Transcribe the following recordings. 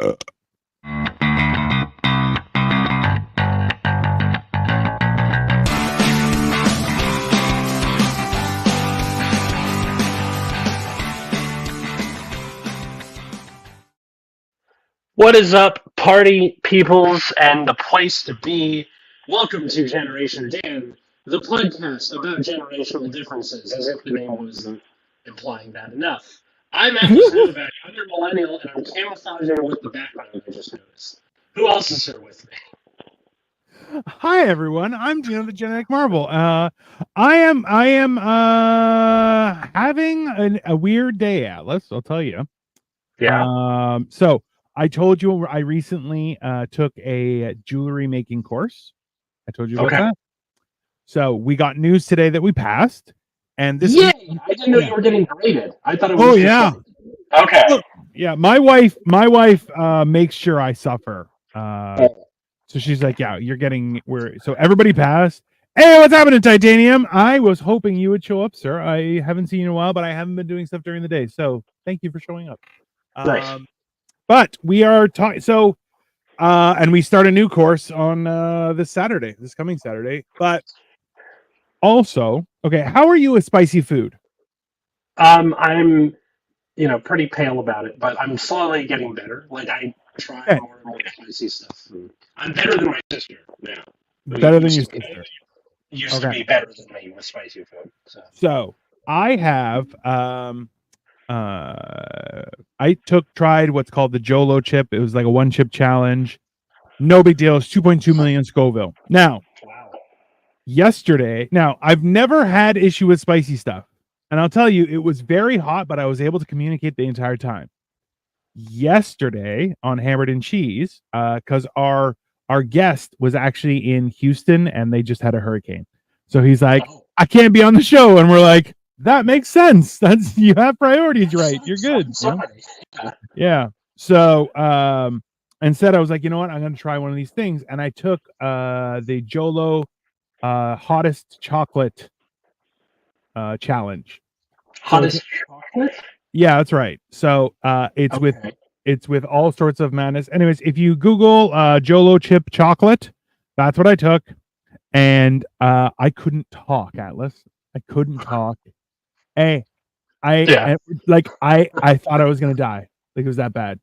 What is up, party peoples, and the place to be? Welcome to Generation Dan, the podcast about generational differences, as if the name wasn't implying that enough. I'm Atlas Novak, younger millennial, and I'm camouflaging with the background I just noticed. Who else is here with me? Hi everyone, I'm Gino the Genetic Marvel. I am having a weird day, Atlas, I'll tell you. Yeah. So I told you I recently took a jewelry making course. I told you about that. So we got news today that we passed, and this Yay! I didn't know you were getting graded. I thought it was. Oh yeah. Okay. Look, yeah, my wife makes sure I suffer. So she's like, yeah, so everybody passed. Hey, what's happening, Titanium? I was hoping you would show up, sir. I haven't seen you in a while, but I haven't been doing stuff during the day. So thank you for showing up. Nice. But we are talking. So, and we start a new course on this coming Saturday. But also, okay, how are you with spicy food? I'm pretty pale about it, but I'm slowly getting better. Like I try more and more spicy stuff. I'm better than my sister now. Better than your sister. Used to be better than me with spicy food. So I have tried what's called the Jolo chip. It was like a 1-chip challenge. No big deal. It's 2.2 million Scoville. Now, yesterday, I've never had issue with spicy stuff. And I'll tell you, it was very hot, but I was able to communicate the entire time. Yesterday on Hammered and Cheese, because our guest was actually in Houston and they just had a hurricane. So he's like, I can't be on the show. And we're like, that makes sense. You have priorities, right? You're good. Yeah. So instead I was like, you know what? I'm going to try one of these things. And I took the Jolo hottest chocolate challenge. Hottest chocolate? Yeah, that's right. So it's with all sorts of madness. Anyways, if you Google Jolo chip chocolate, that's what I took. And I couldn't talk, Atlas. I couldn't talk. I thought I was gonna die. Like it was that bad.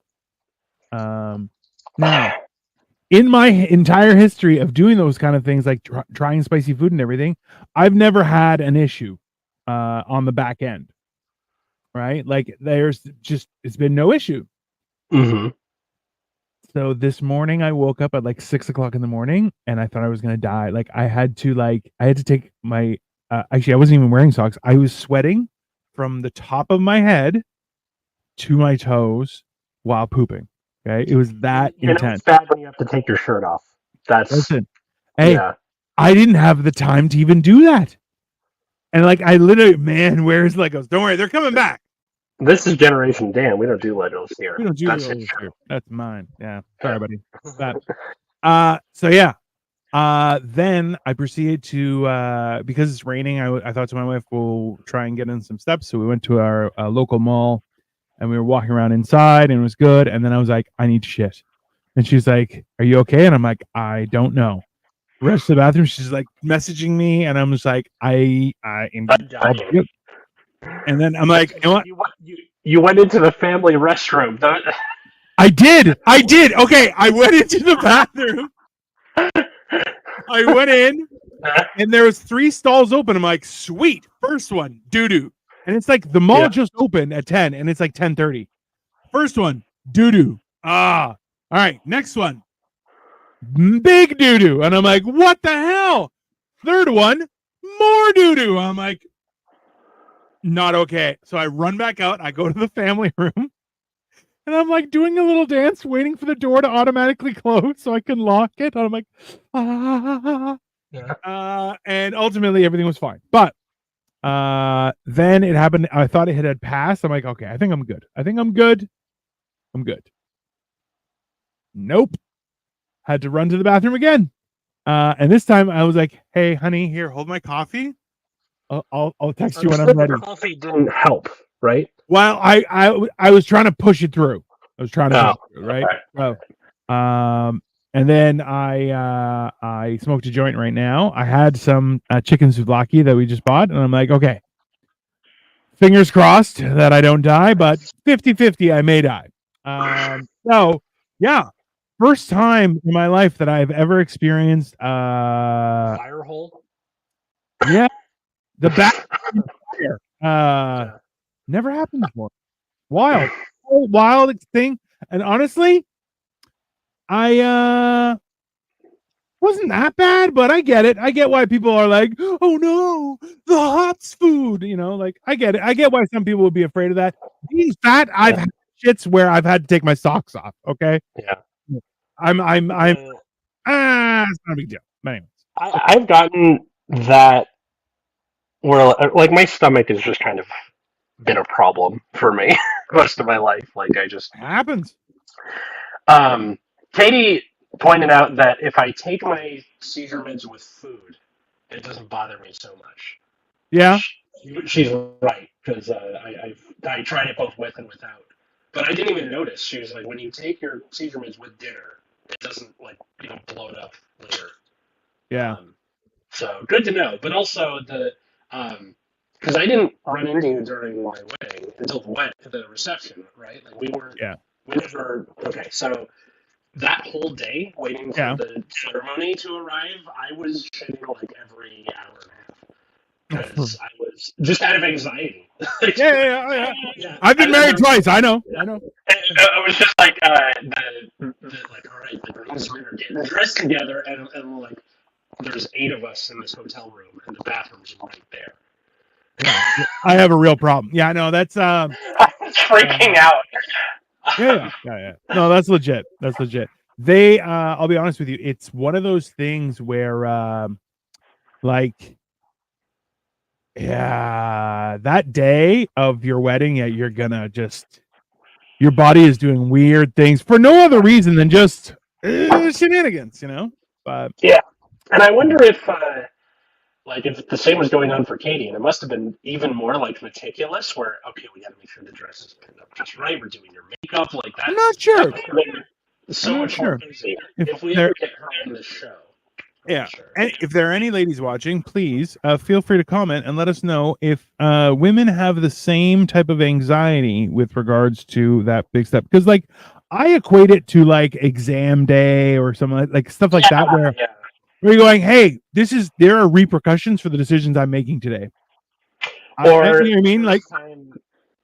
Now, in my entire history of doing those kind of things, like trying spicy food and everything, I've never had an issue on the back end. Right? Like it's been no issue. Mm-hmm. So this morning I woke up at like 6 o'clock in the morning and I thought I was gonna die. Like I had to take my actually I wasn't even wearing socks. I was sweating from the top of my head to my toes while pooping. Okay, it was that intense. It's bad when you have to take your shirt off. Listen, hey, I didn't have the time to even do that. And like I literally, man, where's Legos? Don't worry, they're coming back. This is Generation Dan. We don't do Legos here. We don't do Legos here. That's mine. Yeah. Sorry, buddy. So yeah. Then I proceeded to because it's raining, I thought to my wife, we'll try and get in some steps. So we went to our local mall and we were walking around inside and it was good. And then I was like, I need to shit. And she's like, are you okay? And I'm like, I don't know. Rushed to the bathroom. She's like messaging me and I'm just like, I am dying. And then I'm like, you know what? You went into the family restroom. I did. Okay, I went into the bathroom. I went in, and there was 3 stalls open. I'm like, sweet, first one, doo-doo. And it's like the mall just opened at 10, and it's like 10:30. First one, doo-doo. All right, next one, big doo-doo. And I'm like, what the hell? Third one, more doo-doo. I'm like, not okay. So I run back out. I go to the family room and I'm like doing a little dance, waiting for the door to automatically close so I can lock it. And I'm like, and ultimately everything was fine. But then it happened. I thought it had passed. I'm like, okay, I think I'm good. I'm good. Nope. Had to run to the bathroom again. And this time I was like, hey, honey, here, hold my coffee. I'll text you when I'm ready. Coffee didn't help, right? Well, I was trying to push it through. I was trying to push through, right? Okay. So, and then I smoked a joint right now. I had some chicken souvlaki that we just bought, and I'm like, okay, fingers crossed that I don't die, but 50-50 I may die. So yeah, first time in my life that I've ever experienced Fire hole. yeah, the back fire. Never happened before. Wild. Wild thing. And honestly, I wasn't that bad, but I get it. I get why people are like, oh no, the hot's food. You know, like I get it. I get why some people would be afraid of that. Being fat, I've had shits where I've had to take my socks off. Okay. Yeah. I'm it's not a big deal. But anyways. I've gotten that where like my stomach has just kind of been a problem for me most of my life. Like I just It happens. Katie pointed out that if I take my seizure meds with food, it doesn't bother me so much. Yeah. She's right because I tried it both with and without, but I didn't even notice. She was like, when you take your seizure meds with dinner, it doesn't like blow it up later. Yeah. So good to know. But also the because I didn't run into you during my wedding until the reception, right? Like we weren't. Yeah. We never. Okay, so that whole day waiting for the ceremony to arrive, I was shitting like every hour and a half because I was just out of anxiety. Yeah. I've been married twice. I know. I was just like, all right, the groomsmen are getting dressed together, and like, there's 8 of us in this hotel room, and the bathroom's right there. I have a real problem. Yeah, no, that's I was freaking out. Yeah. No, that's legit. That's legit. They I'll be honest with you, it's one of those things where like that day of your wedding, you're gonna just your body is doing weird things for no other reason than just shenanigans, But yeah, and I wonder if if the same was going on for Katie, and it must have been even more like meticulous. Where okay, we got to make sure the dress is pinned up just right. We're doing your makeup like that. I'm not sure. So much more busy if we ever get her on the show. Yeah, and if there are any ladies watching, please feel free to comment and let us know if women have the same type of anxiety with regards to that big step. Because, like, I equate it to like exam day or something like stuff like that, where you're going, "Hey, there are repercussions for the decisions I'm making today." Or you know what I mean? Like,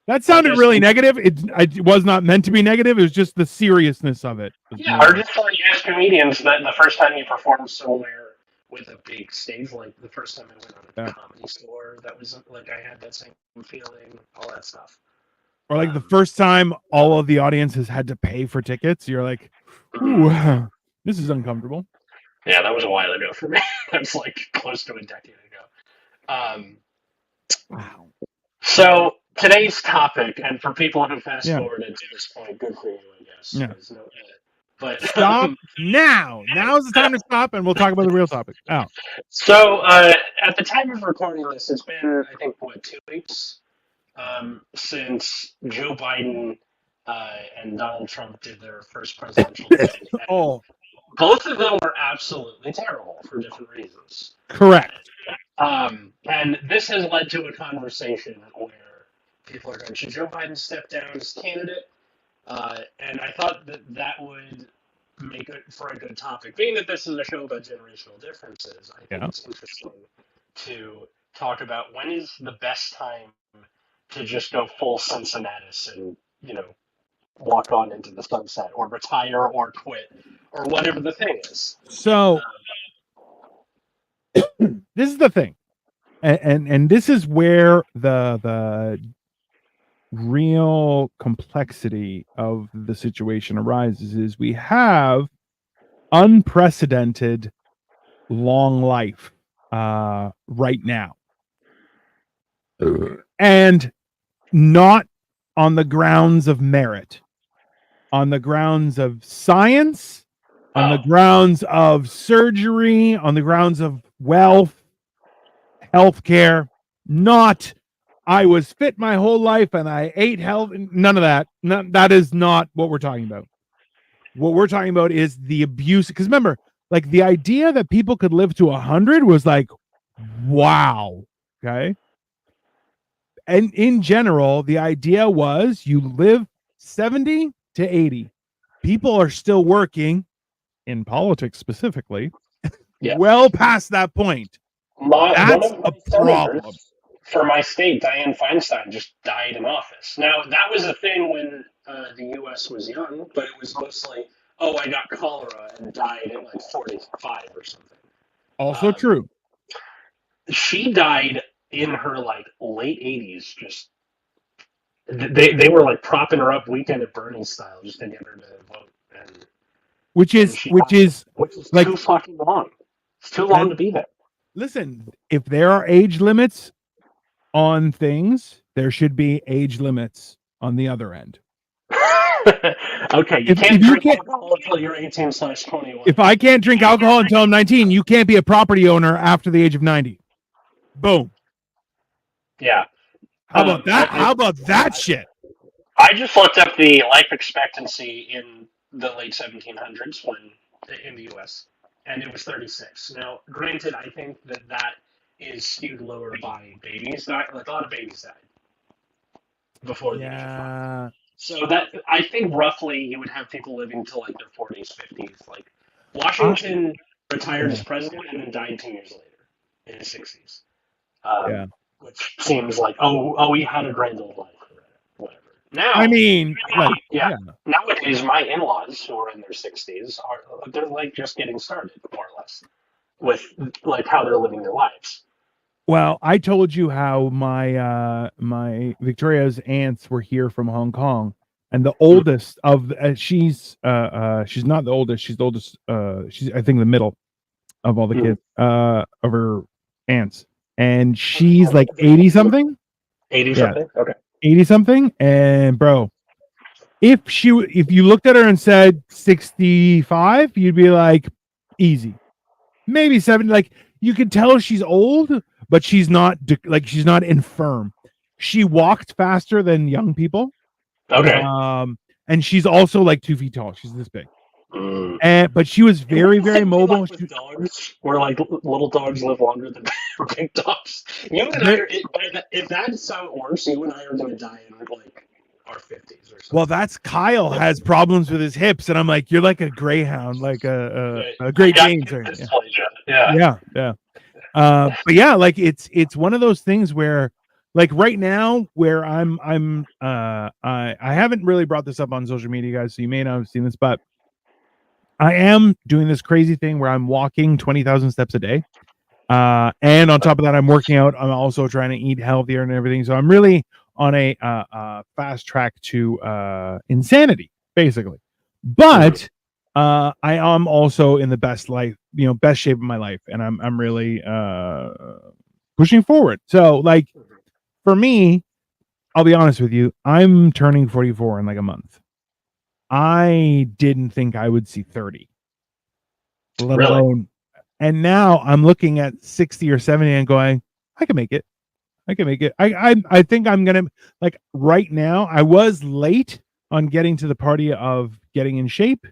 that sounded really negative. It was not meant to be negative. It was just the seriousness of it. Yeah, or just like as comedians, that the first time you perform somewhere with a big stage, like the first time I went on a comedy store, that was like I had that same feeling, all that stuff. Or like the first time all of the audience has had to pay for tickets, you're like, ooh, this is uncomfortable. Yeah, that was a while ago for me. That's like close to a decade ago. Wow. So today's topic, and for people who fast forwarded to this point, good for you, I guess. Yeah. There's no edit. But stop now. Now is the time to stop, and we'll talk about the real topic. Oh. So at the time of recording this, it's been I think 2 weeks since Joe Biden and Donald Trump did their first presidential debate. Both of them were absolutely terrible for different reasons. Correct. And this has led to a conversation where people are going, should Joe Biden step down as candidate? And I thought that would make it for a good topic. Being that this is a show about generational differences, I think it's interesting to talk about when is the best time to just go full Cincinnatus and, walk on into the sunset or retire or quit or whatever the thing is. So this is the thing. And this is where the real complexity of the situation arises is we have unprecedented long life right now. And not on the grounds of merit, on the grounds of science, on the grounds of surgery, on the grounds of wealth, healthcare, not I was fit my whole life and I ate healthy. None of that. That is not what we're talking about. What we're talking about is the abuse. Because remember, like the idea that people could live to 100 was like, wow. Okay. And in general, the idea was you live 70 to 80. People are still working in politics specifically, Yeah. well past that point. That's a problem. For my state, Dianne Feinstein just died in office. Now, that was a thing when the U.S. was young, but it was mostly, oh, I got cholera and died at like 45 or something. Also true. She died in her like late 80s. Just they were like propping her up Weekend at Bernie style just to get her to vote, and which is like too fucking long. It's too long to be there. Listen, if there are age limits on things, there should be age limits on the other end. Okay, you can't drink alcohol until you're 18/21. If I can't drink alcohol until I'm 19, you can't be a property owner after the age of 90. Boom. Yeah. How about that? How about that shit? I just looked up the life expectancy in the late 1700s in the U.S. and it was 36. Now, granted, I think that is skewed lower by babies. Like a lot of babies died before the age of 5. So that I think roughly you would have people living till like their 40s, 50s. Like Washington retired as president and then died 2 years later in his 60s. Which seems like he had a grand old life or whatever. Now, I mean, nowadays my in-laws who are in their 60s they're like just getting started more or less with like how they're living their lives. Well, I told you how my Victoria's aunts were here from Hong Kong, and the oldest of she's not the oldest. She's the oldest. She's I think the middle of all the kids of her aunts, and she's like 80 something. 80 something. Okay. 80 something, and bro, if you looked at her and said 65, you'd be like easy, maybe 70. Like you could tell she's old. But she's not she's not infirm. She walked faster than young people. Okay. And she's also like 2 feet tall. She's this big. But she was very, very mobile. Like dogs, where like little dogs live longer than big dogs. You and I if that's how it works, you and I are going to die in like our 50s or something. Well, that's Kyle has problems with his hips, and I'm like, you're like a greyhound, like a Great Dane. Yeah. But yeah, like it's one of those things where, like right now, where I haven't really brought this up on social media, guys, so you may not have seen this, but I am doing this crazy thing where I'm walking 20,000 steps a day, and on top of that, I'm working out. I'm also trying to eat healthier and everything. So I'm really on a fast track to insanity, basically. But I am also in the best shape of my life, and I'm really pushing forward. So like for me, I'll be honest with you, I'm turning 44 in like a month. I didn't think I would see 30, let alone, and now I'm looking at 60 or 70 and going, I can make it. I think I'm gonna, like right now, I was late on getting to the party of getting in shape.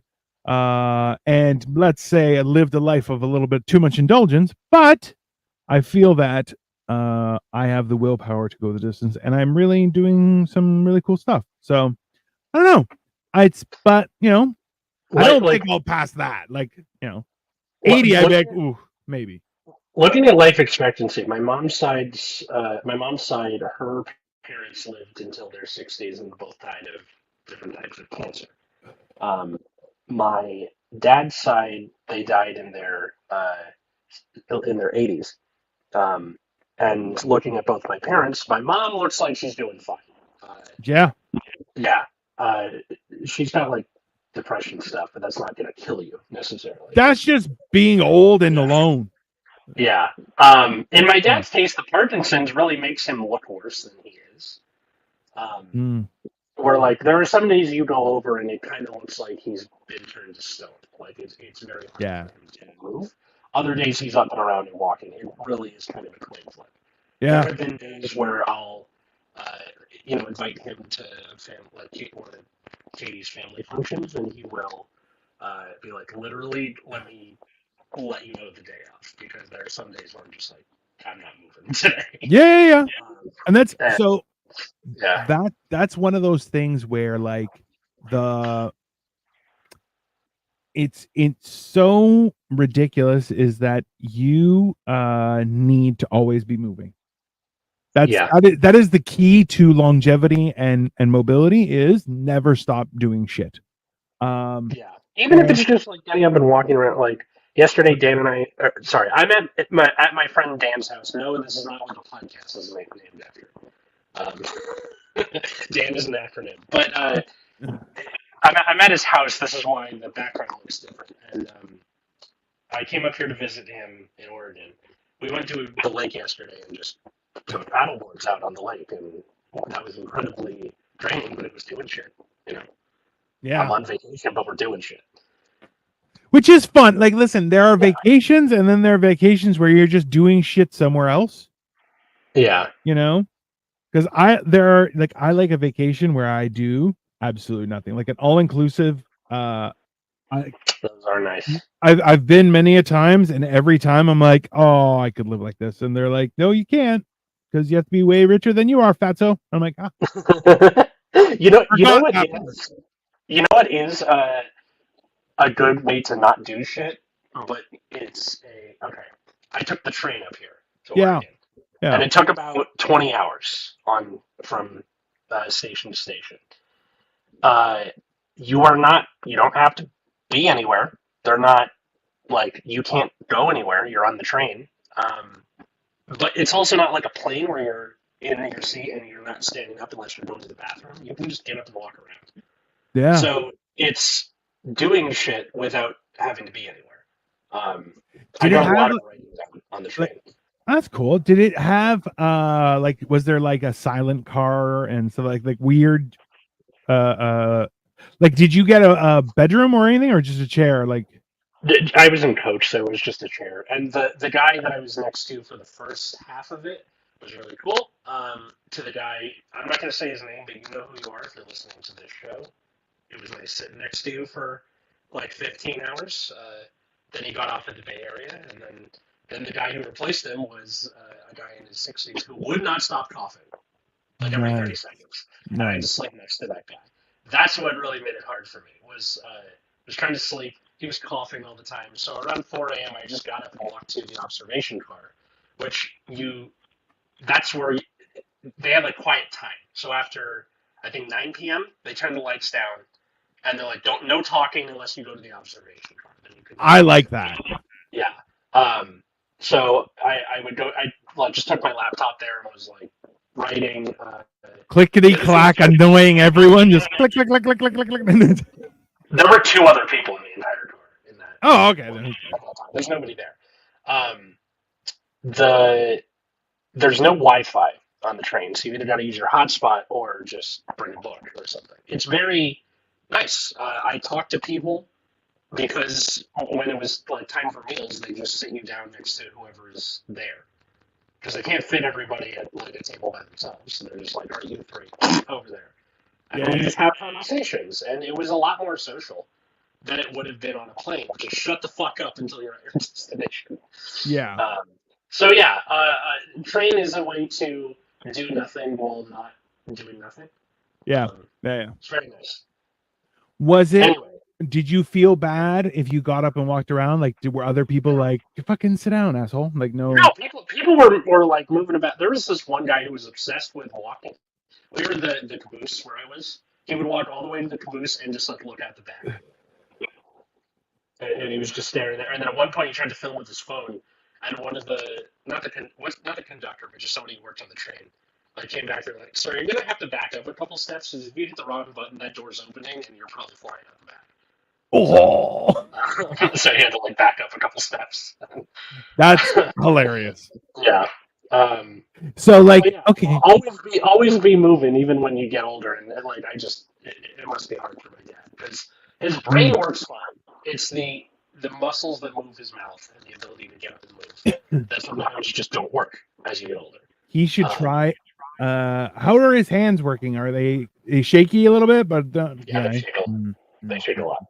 And let's say I lived a life of a little bit too much indulgence, but I feel that I have the willpower to go the distance, and I'm really doing some really cool stuff. So I don't know. But I don't think I'll pass that. Like 80, I bet. Ooh, maybe. Looking at life expectancy, my mom's side, her parents lived until their 60s and both died of different types of cancer. My dad's side, they died in their 80s. And looking at both my parents, my mom looks like she's doing fine. Yeah. She's got like depression stuff, but that's not going to kill you necessarily. That's just being old and alone. Yeah. In my dad's case, the Parkinson's really makes him look worse than he is. Where like there are some days you go over and it kind of looks like he's been turned to stone. Like it's very hard for him to move. Other days he's up and around and walking. It really is kind of a coin flip. Yeah. There have been days where I'll invite him to one of Katie's family functions, and he will be like, literally, let you know the day off, because there are some days where I'm just like, I'm not moving today. Yeah. And that's And- so. Yeah. That's one of those things where like it's so ridiculous is that you need to always be moving. That is the key to longevity and mobility, is never stop doing shit. Even if it's just like getting up and walking around. Like yesterday, Dan and I'm at my friend Dan's house. No, this is not what the podcast is named after. Dan is an acronym, but I'm at his house. This is why the background looks different. And I came up here to visit him in Oregon. We went to the lake yesterday and just took paddleboards out on the lake, and that was incredibly draining, but it was doing shit. Yeah, I'm on vacation, but we're doing shit. Which is fun. Like, listen, there are vacations, and then there are vacations where you're just doing shit somewhere else. Yeah. Because I like a vacation where I do absolutely nothing, like an all-inclusive. Those are nice. I've been many a times, and every time I'm like, oh, I could live like this, and they're like, no, you can't, because you have to be way richer than you are, fatso. I'm like, ah. You know what is a good way to not do shit, but it's okay. I took the train up here to Oregon, and it took about 20 hours from station to station. You don't have to be anywhere. They're not like, you can't go anywhere. You're on the train. But it's also not like a plane where you're in your seat and you're not standing up unless you're going to the bathroom. You can just get up and walk around. Yeah. So it's doing shit without having to be anywhere. I Did it got a have lot of writing down on the train. That's cool. Did it have was there like a silent car and so like weird like, did you get a bedroom or anything, or just a chair? Like, I was in coach, so it was just a chair. And the guy that I was next to for the first half of it was really cool. To the guy, I'm not going to say his name, but you know who you are if you're listening to this show. It was nice sitting next to you for like 15 hours. Then he got off in the Bay Area, and then the guy who replaced him was a guy in his 60s who would not stop coughing, like every 30 seconds. And I had to sleep next to that guy. That's what really made it hard for me, was trying to sleep. He was coughing all the time. So around 4 a.m., I just got up and walked to the observation car, that's where they have like quiet time. So after, I think, 9 p.m., they turn the lights down, and they're like, no talking unless you go to the observation car. Then you can I like that. Yeah. So I would go, I just took my laptop there and was like writing. Clickety clack, annoying everyone. Just click, click, click, click, click, click, click. There were 2 other people in the entire car in that. Oh, okay. Then. There's nobody there. There's no Wi-Fi on the train, so you either got to use your hotspot or just bring a book or something. It's very nice. I talked to people because when it was like time for meals, they just sit you down next to whoever is there, because they can't fit everybody at like a table by themselves. So they're just like, "Are you 3 over there?" And we just have conversations, and it was a lot more social than it would have been on a plane. Just shut the fuck up until you're at your destination. Yeah. So yeah, train is a way to do nothing while not doing nothing. Yeah. Yeah. It's very nice. Was it? Anyway. Did you feel bad if you got up and walked around? Like, were other people like, "You fucking sit down, asshole"? Like, no. No, people were like moving about. There was this one guy who was obsessed with walking. We were in the caboose where I was. He would walk all the way to the caboose and just like look out the back. And he was just staring there. And then at one point he tried to film with his phone. And one of not the conductor, but just somebody who worked on the train, like came back there like, "Sir, you're gonna have to back up a couple steps, because if you hit the wrong button, that door's opening and you're probably flying out the back." Oh. So he had to like back up a couple steps. That's hilarious. Yeah. So like, yeah, okay, always be moving, even when you get older, and like it must be hard for my dad, because his brain works fine. It's the muscles that move his mouth and the ability to get up and move that sometimes just don't work as you get older. he should try. How are his hands working? Are they shaky a little bit? But Yeah, they shake a lot.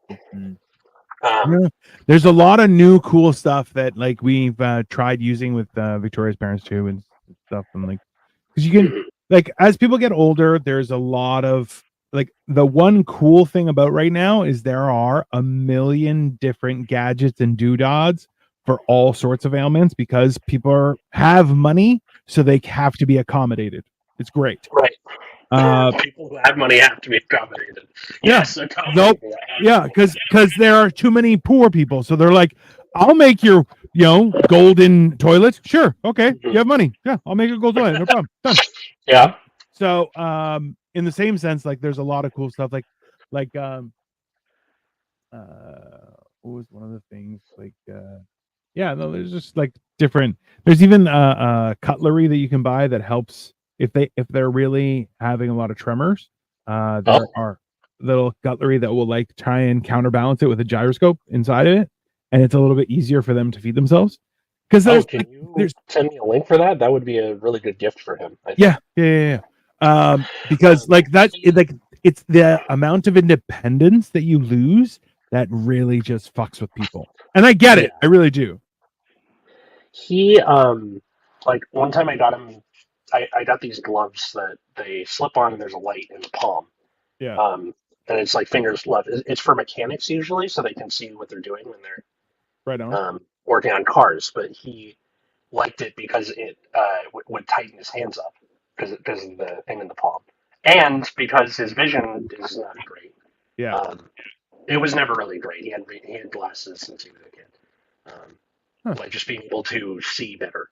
Yeah. There's a lot of new cool stuff that like we've tried using with Victoria's parents too and stuff. And like, because you can like as people get older, there's a lot of like the one cool thing about right now is there are a million different gadgets and doodads for all sorts of ailments because people have money, so they have to be accommodated. It's great. Right. People who have money have to be accommodated. Yes, nope. Yeah, because there are too many poor people, so they're like, "I'll make your golden toilet." Sure, okay, you have money. Yeah, I'll make a gold toilet. No problem. Done. Yeah. So, in the same sense, like there's a lot of cool stuff. Like what was one of the things? Like, yeah, no, there's just like different. There's even cutlery that you can buy that helps if they're really having a lot of tremors. There are little cutlery that will like try and counterbalance it with a gyroscope inside of it, and it's a little bit easier for them to feed themselves. Because can you send me a link for that? That would be a really good gift for him. Yeah. Because like that, it's the amount of independence that you lose that really just fucks with people, and I get it. I really do. He like one time I got him. I got these gloves that they slip on and there's a light in the palm. Yeah. And it's like fingers left. It's for mechanics usually, so they can see what they're doing when they're right on working on cars. But he liked it because it would tighten his hands up because of the thing in the palm, and because his vision is not great. Yeah. It was never really great. He had glasses since he was a kid. Like just being able to see better.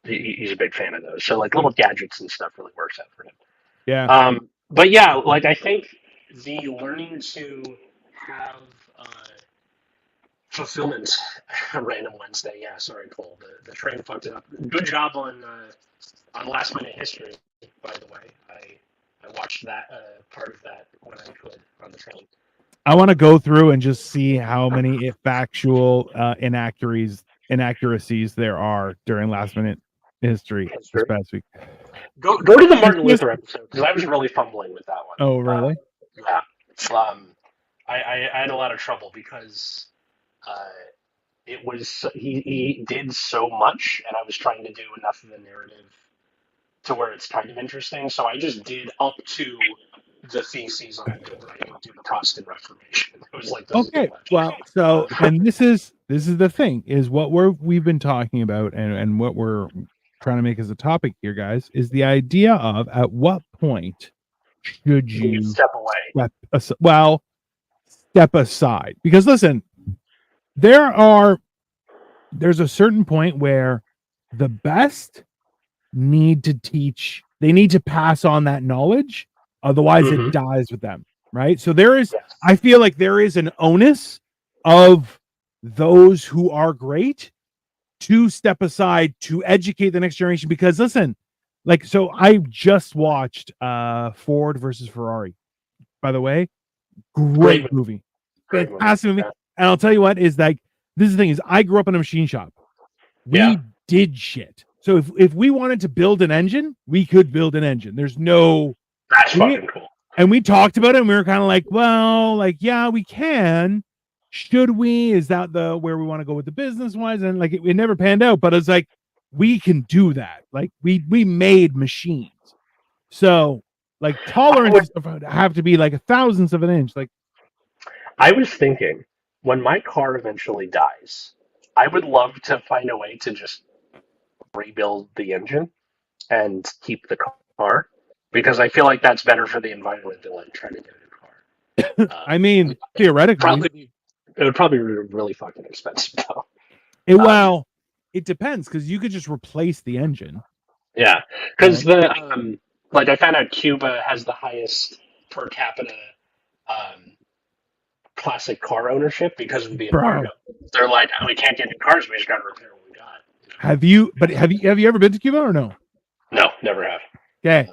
He's a big fan of those. So like little gadgets and stuff really works out for him. Yeah. But yeah, like I think the learning to have fulfillment random Wednesday. Yeah, sorry, Cole. The train fucked it up. Good job on Last Minute History, by the way. I watched that part of that when I could on the train. I want to go through and just see how many factual inaccuracies there are during Last Minute History this past week. Go to the Martin Luther episode because I was really fumbling with that one. Oh, really? Yeah. I had a lot of trouble because it was he did so much, and I was trying to do enough of the narrative to where it's kind of interesting. So I just did up to the theses on the good writing to the Protestant Reformation. It was like okay. Well, so and this is the thing is what we've been talking about and what we're trying to make as a topic here, guys, is the idea of at what point should you step away? Step aside, because listen, there's a certain point where the best need to teach. They need to pass on that knowledge. Otherwise, it dies with them, right? So I feel like there is an onus of those who are great to step aside to educate the next generation. Because listen, like, so I just watched Ford versus Ferrari. By the way, great movie, fantastic movie. And I'll tell you what is like. This is the thing is, I grew up in a machine shop. We did shit. So if we wanted to build an engine, we could build an engine. There's no. That's fucking cool. And we talked about it, and we were kind of like, well, like, yeah, we can. Should we? Is that where we want to go with the business wise? And like, it never panned out. But it's like, we can do that. Like, we made machines. So, like, tolerance have to be like a thousandth of an inch. Like, I was thinking, when my car eventually dies, I would love to find a way to just rebuild the engine and keep the car. Because I feel like that's better for the environment than like trying to get a new car. I mean, theoretically, it would probably be really fucking expensive though. Well, it depends because you could just replace the engine. Yeah, because like I found out Cuba has the highest per capita classic car ownership because of the embargo. They're like, oh, we can't get new cars. We just got to repair what we got. Have you ever been to Cuba or no? No, never have. Okay.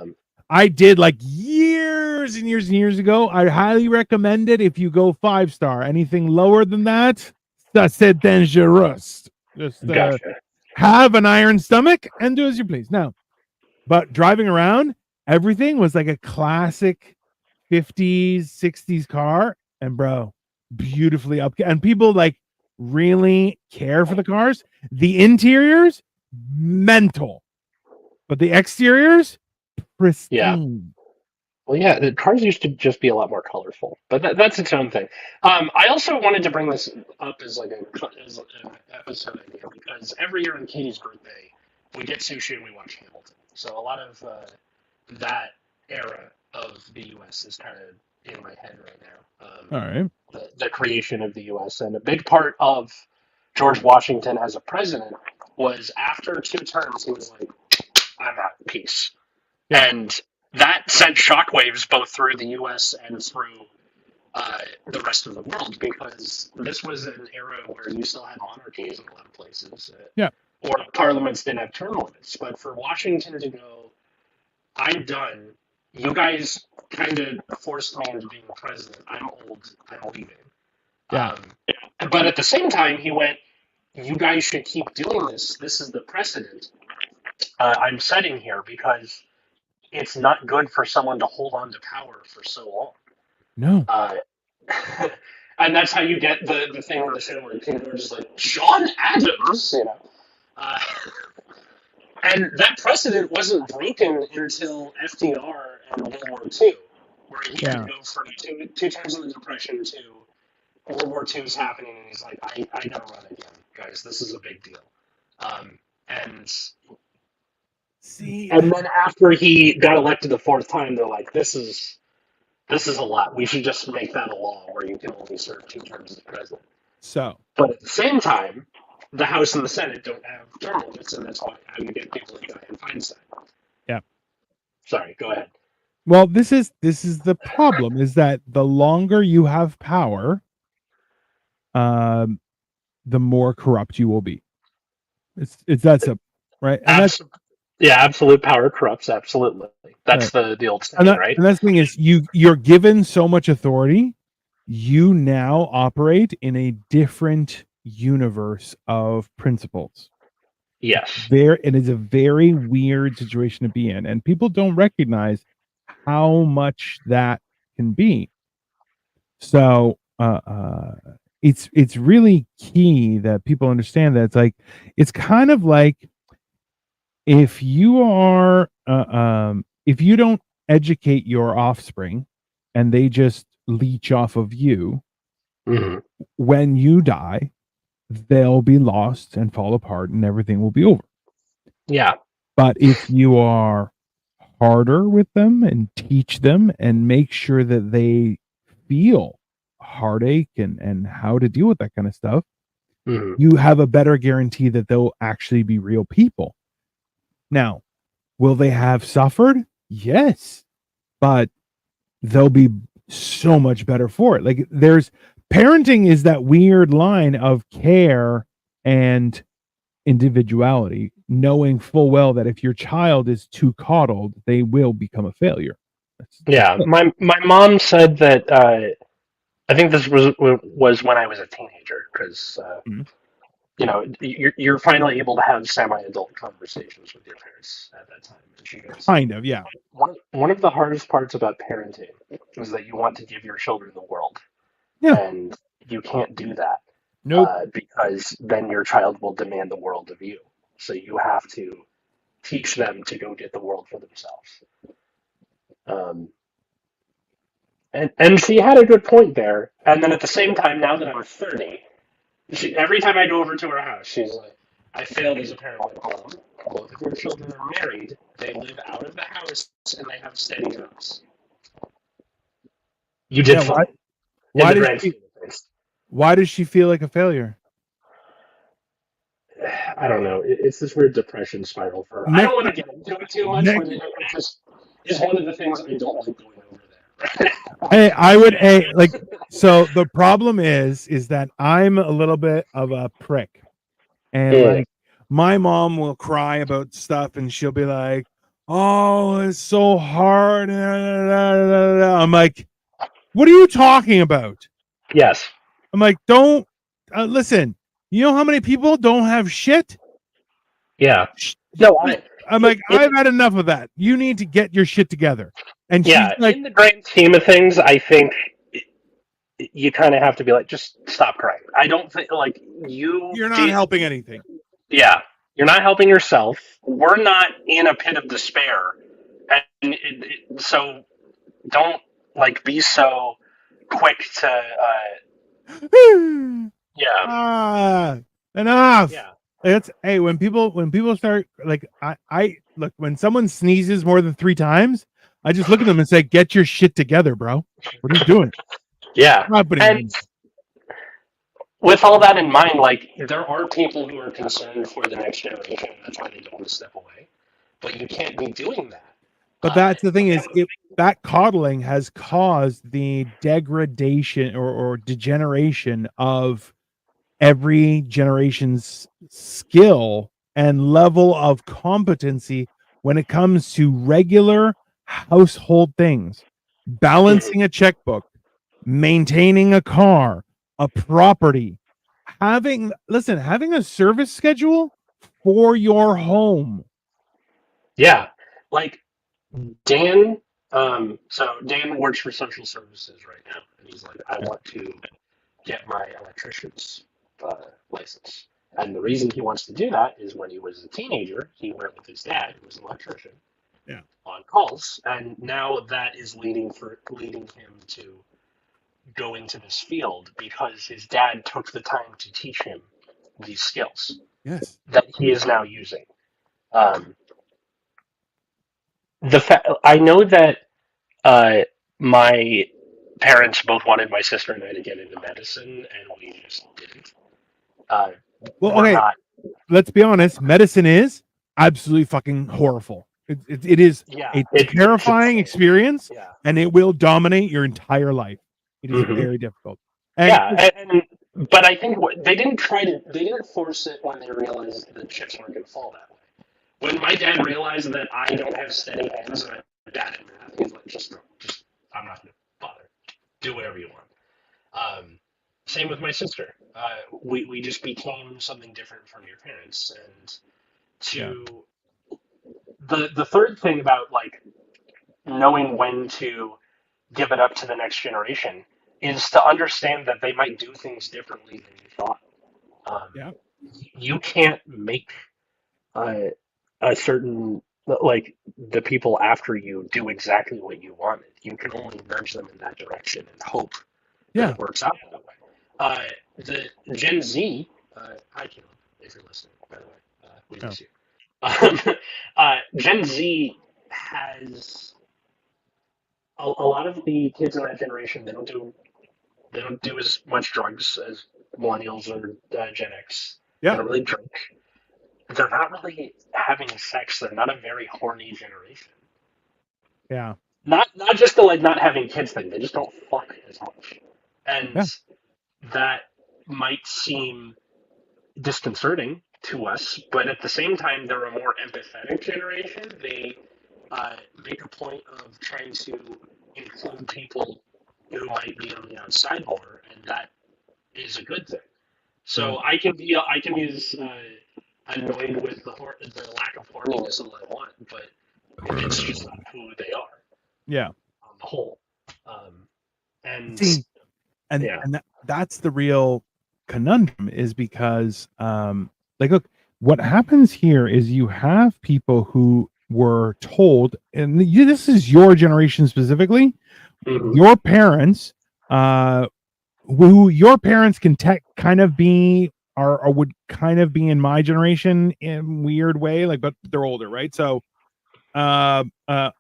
I did like years and years and years ago. I highly recommend it if you go 5-star. Anything lower than that, that's dangerous. Just gotcha. Have an iron stomach and do as you please. Now, But driving around, everything was like a classic 50s, 60s car. And bro, beautifully up. And people like really care for the cars. The interiors, mental. But the exteriors, Yeah. pristine. Well, yeah, the cars used to just be a lot more colorful, but that's its own thing. I also wanted to bring this up as like as an episode idea because every year on Katie's birthday, we get sushi and we watch Hamilton. So a lot of that era of the U.S. is kind of in my head right now. All right. The creation of the U.S. and a big part of George Washington as a president was after 2 terms, he was like, "I'm out, peace." Yeah. And that sent shockwaves both through the U.S. and through the rest of the world because this was an era where you still had monarchies in a lot of places. Yeah. Or parliaments didn't have term limits. But for Washington to go, I'm done. You guys kind of forced me into being president. I'm old. I'm leaving. Yeah. But at the same time, he went, you guys should keep doing this. This is the precedent I'm setting here because it's not good for someone to hold on to power for so long. No. And that's how you get the thing on the show where people are just like, John Adams, you know. And that precedent wasn't broken until FDR and World War II, where he had to go from two terms of the Depression to World War II is happening, and he's like, I gotta run again, guys. This is a big deal. And then after he got elected the 4th time, they're like, this is a lot. We should just make that a law where you can only serve 2 terms as president. So, but at the same time, the House and the Senate don't have term limits, and that's how you get people like Dianne Feinstein. Yeah. Sorry, go ahead. Well, this is the problem: is that the longer you have power, the more corrupt you will be. It's that simple, right? And absolute power corrupts. Absolutely, that's the old saying, right? And that's the thing is, you're given so much authority, you now operate in a different universe of principles. Yes, it is a very weird situation to be in, and people don't recognize how much that can be. So it's really key that people understand that it's kind of like if you are if you don't educate your offspring and they just leech off of you, when you die, they'll be lost and fall apart and everything will be over. Yeah. But if you are harder with them and teach them and make sure that they feel heartache and how to deal with that kind of stuff, you have a better guarantee that they'll actually be real people. Now, will they have suffered? Yes, but they'll be so much better for it. Like parenting is that weird line of care and individuality, knowing full well that if your child is too coddled, they will become a failure. Yeah, my mom said that I think this was when I was a teenager because you know you're finally able to have semi-adult conversations with your parents at that time. And she goes, kind of, yeah. One of the hardest parts about parenting is that you want to give your children the world, and you can't do that. Because then your child will demand the world of you. So you have to teach them to go get the world for themselves. And she had a good point there. And then at the same time, now that I'm 30, every time I go over to her house, she's like, I failed as a parent. Like, Mom, both of your children are married, they live out of the house, and they have steady jobs. You did fine. Why does she feel like a failure? I don't know. It's this weird depression spiral for her. I don't want to get into it too much, but it just is one of the things I don't like going over there. So the problem is that I'm a little bit of a prick, and like my mom will cry about stuff, and she'll be like, "Oh, it's so hard." I'm like, "What are you talking about?" Yes. I'm like, "Don't listen. You know how many people don't have shit?" Yeah. No, I'm like, I've had enough of that. You need to get your shit together. And she's Yeah, like, in the grand scheme of things, I think you kind of have to be like, just stop crying. I don't think like you. you're not helping anything. Yeah, you're not helping yourself. We're not in a pit of despair, and so don't like be so quick to. Yeah, Ah, enough. yeah. It's hey, when people start like I look, when someone sneezes more than 3 times, I just look at them and say, "Get your shit together, bro. What are you doing?" Yeah. Happening. And with all that in mind, like there are people who are concerned for the next generation. That's why they don't want to step away. But you can't be doing that. But that's the thing is, that coddling has caused the degradation or degeneration of every generation's skill and level of competency when it comes to regular household things, balancing a checkbook, maintaining a car, a property, having a service schedule for your home. Yeah, like Dan. So Dan works for social services right now, and he's like, I want to get my electrician's license. And the reason he wants to do that is when he was a teenager, he went with his dad, who was an electrician, Yeah. on calls, and now that is leading him to go into this field because his dad took the time to teach him these skills Yes. that he is now using. Um, I know that my parents both wanted my sister and I to get into medicine, and we just didn't. Well, We're okay, not. let's be honest. Medicine is absolutely fucking horrible. It is Yeah, a terrifying experience, Yeah. and it will dominate your entire life. It is Mhm. very difficult. And Yeah, but I think they didn't force it when they realized the chips weren't going to fall that way. When my dad realized that I don't have steady hands and I'm bad at math, he's like, just I'm not going to bother. Do whatever you want. Same with my sister. We just became something different from your parents, and to the third thing about like knowing when to give it up to the next generation is to understand that they might do things differently than you thought. Yeah. You can't make uh, a certain like the people after you do exactly what you wanted. You can only nudge them in that direction and hope that Yeah. it works out that way. The Gen Z, hi Caleb, if you're listening, by the way, we miss you. Gen Z has a lot of the kids in that generation. They don't do as much drugs as millennials or Gen X. They Yeah. don't really drink. They're not really having sex. They're not a very horny generation. Yeah. Not just the like not having kids thing. They just don't fuck as much, and Yeah. that might seem disconcerting to us. But at the same time, they're a more empathetic generation. They make a point of trying to include people who might be on the outside more, and that is a good thing. So I can be as annoyed with the lack of horniness all I want, but it's just not who they are Yeah. on the whole. And See, and yeah, that's the real conundrum, is because like, look, what happens here is you have people who were told, and this is your generation specifically, mhm. your parents, who your parents can kind of be, or would kind of be in my generation in weird way, like, but they're older, right? So uh uh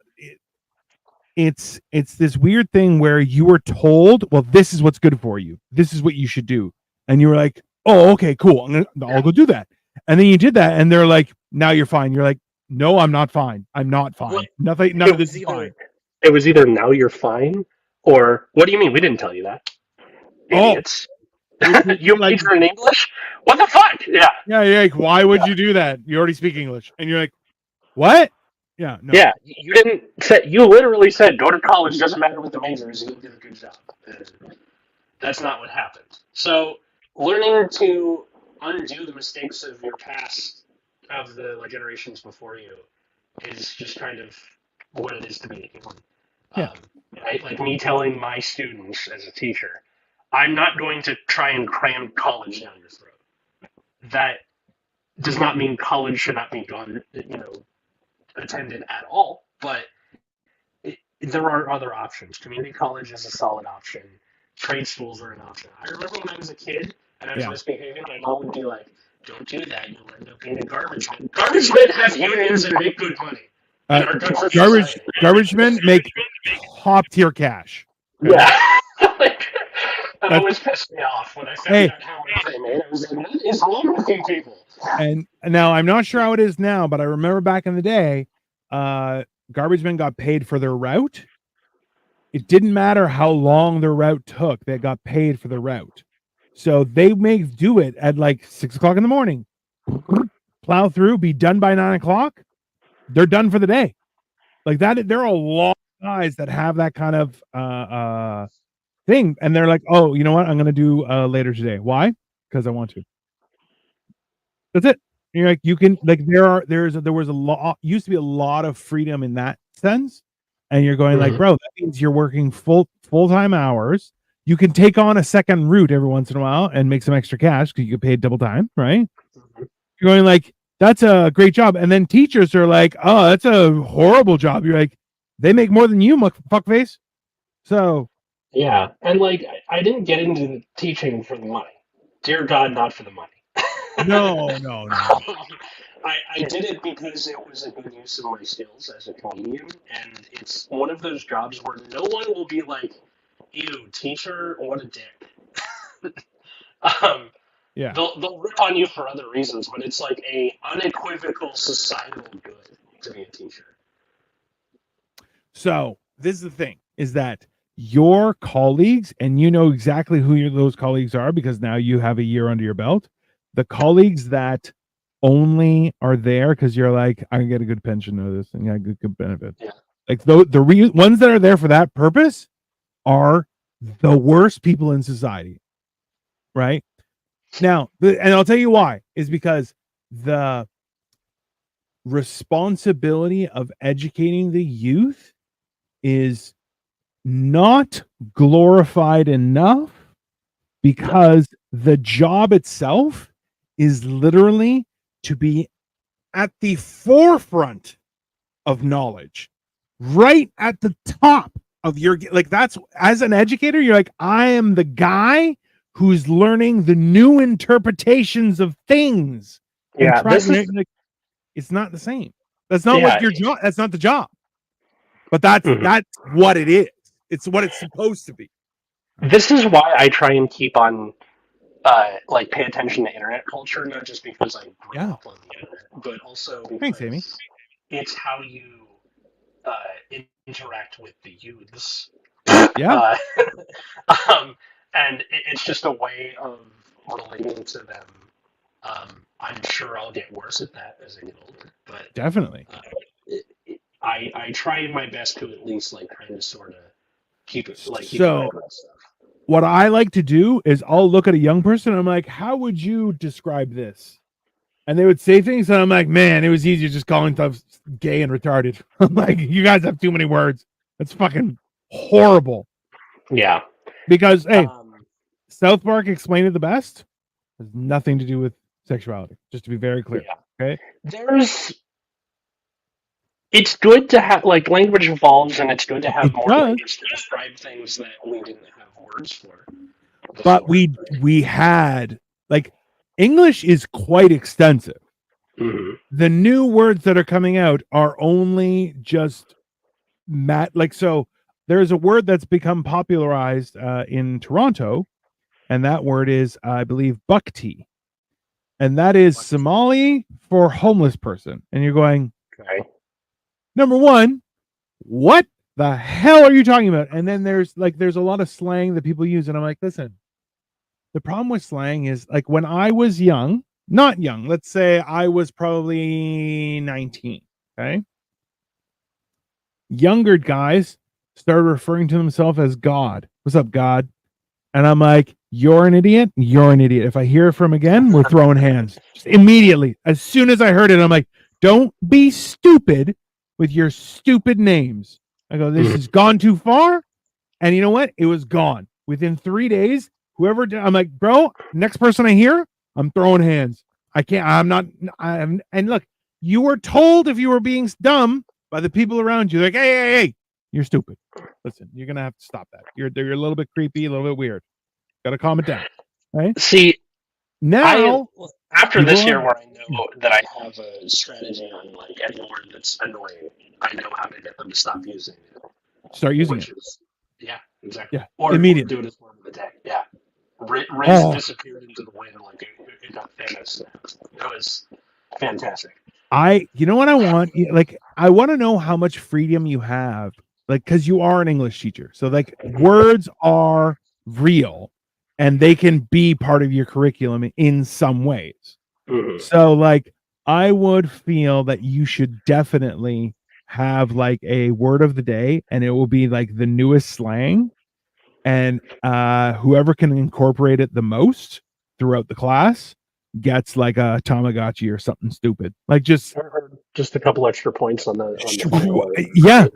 it's this weird thing where you were told, well, this is what's good for you, this is what you should do, and you were like, oh, okay, cool, I'll go do that, and then you did that, and they're like, now you're fine. You're like, no, I'm not fine. I'm not fine. Well, None of this is fine. it was either now you're fine or what do you mean we didn't tell you that? Oh, Idiots. You you're like, major in English? What the fuck? Yeah. yeah, you're like, why would you do that? You already speak English, and you're like, what? Yeah, no. Yeah, you didn't say. You literally said, "Go to college. Doesn't matter what the major is. You'll get a good job." That's not what happened. So, learning to undo the mistakes of your past, of the like, generations before you, is just kind of what it is to be a human. Yeah. Right? Like me telling my students as a teacher, I'm not going to try and cram college down your throat. That does not mean college should not be gone, attended at all. But there are other options. Community college is a solid option. Trade schools are an option. I remember when I was a kid and I was misbehaving, my mom would be like, "Don't do that. You'll end up being a garbage man." Garbage men have unions and make good money. And are good for garbage men make top tier cash. Yeah. Like, that always pissed me off when I found out how much they made. I was like, what is wrong with you people? And now I'm not sure how it is now, but I remember back in the day, garbage men got paid for their route. It didn't matter how long their route took; they got paid for the route. So they may do it at like 6 o'clock in the morning, plow through, be done by 9 o'clock. They're done for the day. Like that, there are a lot of guys that have that kind of thing, and they're like, "Oh, you know what? I'm going to do later today. Why? Because I want to." That's it. You're like, you can, like, there was a lot, used to be a lot of freedom in that sense, and you're going like, bro, that means you're working full-time hours. You can take on a second route every once in a while and make some extra cash because you get paid double time, right? You're going like, that's a great job. And then teachers are like, oh, that's a horrible job. You're like, they make more than you, fuckface. So yeah, and like, I didn't get into teaching for the money. Dear God, not for the money. No. I did it because it was a good use of my skills as a comedian, and it's one of those jobs where no one will be like, ew, teacher, what a dick. Yeah. They'll rip on you for other reasons, but it's like a unequivocal societal good to be a teacher. So this is the thing, is that your colleagues, and you know exactly who those colleagues are because now you have a year under your belt, the colleagues that only are there because you're like, I can get a good pension out of this and I get good benefits. Yeah. Like the ones that are there for that purpose are the worst people in society. Right? Now, and I'll tell you why, is because the responsibility of educating the youth is not glorified enough because the job itself is literally to be at the forefront of knowledge, right at the top of your, like, that's, as an educator, you're like, I am the guy who's learning the new interpretations of things. Yeah, like, it's not the same. That's not what your job. That's not the job. But that's what it is. It's what it's supposed to be. This is why I try and keep on, like, pay attention to internet culture, not just because I grew up on the internet, but also because thanks, Amy. It's how you interact with the youths. Yeah. And it's just a way of relating to them. I'm sure I'll get worse at that as I get older, but definitely. I try my best to at least, like, kind of sort of keep it like. So what I like to do is I'll look at a young person and I'm like, how would you describe this? And they would say things and I'm like, man, it was easier just calling stuff gay and retarded. I'm like, you guys have too many words. That's fucking horrible. Yeah. Because hey, South Park explained it the best. It has nothing to do with sexuality. Just to be very clear. Yeah. Okay. It's good to have, like, language evolves, and it's good to have more language to describe things that we didn't have words for before. But we had, like, English is quite extensive. Mm-hmm. The new words that are coming out are only just like, so there's a word that's become popularized in Toronto, and that word is, I believe, bhakti. And that is Somali for homeless person. And you're going, okay. Number one, what the hell are you talking about? And then there's a lot of slang that people use. And I'm like, listen, the problem with slang is, like, when I was young, not young, let's say I was probably 19. Okay. Younger guys started referring to themselves as God. What's up, God? And I'm like, you're an idiot. You're an idiot. If I hear it from again, we're throwing hands. Just immediately. As soon as I heard it, I'm like, don't be stupid. with your stupid names. I go, this has gone too far. And you know what? It was gone. Within 3 days, whoever did, I'm like, bro, next person I hear, I'm throwing hands. I can't, I'm not, and look, you were told if you were being dumb by the people around you, like, hey, you're stupid. Listen, you're going to have to stop that. You're a little bit creepy, a little bit weird. Got to calm it down. Right? See, now, after this year where I know that I have a strategy on like any word that's annoying, I know how to get them to stop using it. Start using it. Yeah, exactly. Yeah, or immediately. Do it as word of the day. Yeah. Riz disappeared into the wind like it got famous. That was fantastic. You know what I want? Like, I want to know how much freedom you have, like, because you are an English teacher. So, like, words are real and they can be part of your curriculum in some ways. Mm-hmm. So, like, I would feel that you should definitely have like a word of the day, and it will be like the newest slang, and whoever can incorporate it the most throughout the class gets like a Tamagotchi or something stupid. Like just a couple extra points on the yeah,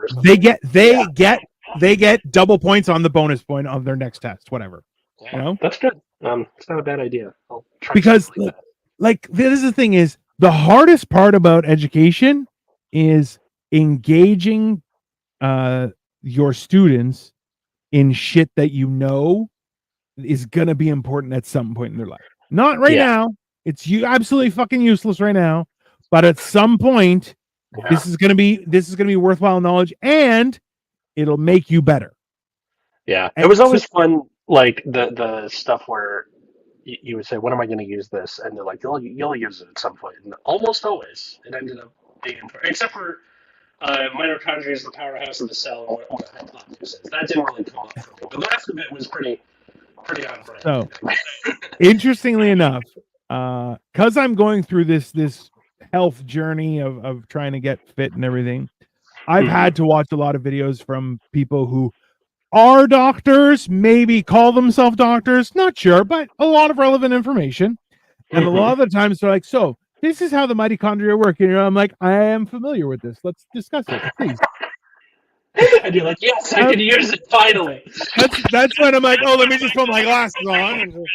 they get double points on the bonus point of their next test, whatever. Yeah, you know, that's good. It's not a bad idea. I'll try because like this is the thing is the hardest part about education is engaging your students in shit that you know is gonna be important at some point in their life. Not right now. It's absolutely fucking useless right now. But at some point, this is gonna be worthwhile knowledge, and it'll make you better. Yeah, and it was always fun, like the stuff where you would say, "When am I going to use this?" And they're like, "You'll use it at some point." And almost always, it ended up being, except for mitochondria is the powerhouse of the cell, and what hypothesis is. That didn't really come up for me, but the rest of it was pretty on brand. So, interestingly enough, because I'm going through this health journey of trying to get fit and everything, I've had to watch a lot of videos from people who are doctors, maybe call themselves doctors, not sure, but a lot of relevant information. And a lot of the times they're like, so this is how the mitochondria work. And I'm like, I am familiar with this. Let's discuss it, please. And you're like, yes, I can use it finally. That's when I'm like, oh, let me just put my glasses on. And,